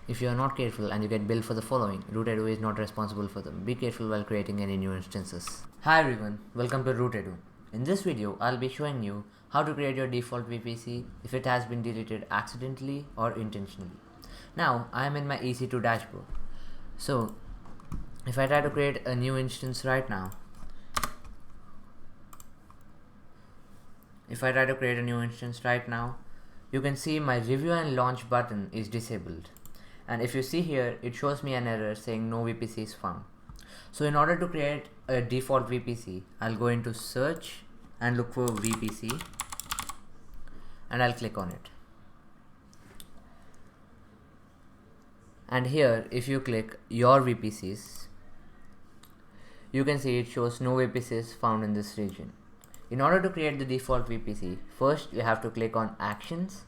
If you are not careful and you get billed for the following, RootEdu is not responsible for them. Be careful while creating any new instances. Hi everyone, welcome to RootEdu. In this video, I'll be showing you how to create your default VPC if it has been deleted accidentally or intentionally. Now, I am in my EC2 dashboard. So, if I try to create a new instance right now, you can see my review and launch button is disabled. And if you see here, it shows me an error saying no VPC is found. So in order to create a default VPC, I'll go into search and look for VPC and I'll click on it. And here, if you click your VPCs, you can see it shows no VPCs found in this region. In order to create the default VPC, first you have to click on actions,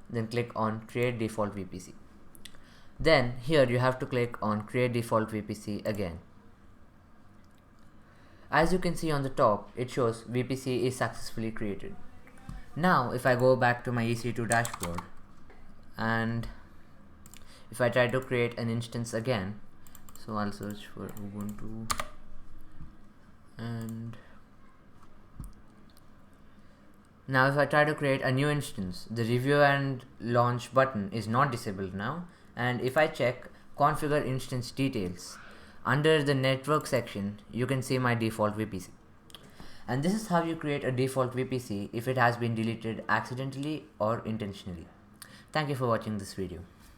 then click on create default VPC. Then here you have to click on create default VPC again. As you can see on the top, it shows VPC is successfully created. Now if I go back to my EC2 dashboard and if I try to create an instance again, so I'll search for Ubuntu and now if I try to create a new instance, the review and launch button is not disabled now. And if I check configure instance details, under the network section, you can see my default VPC. And this is how you create a default VPC if it has been deleted accidentally or intentionally. Thank you for watching this video.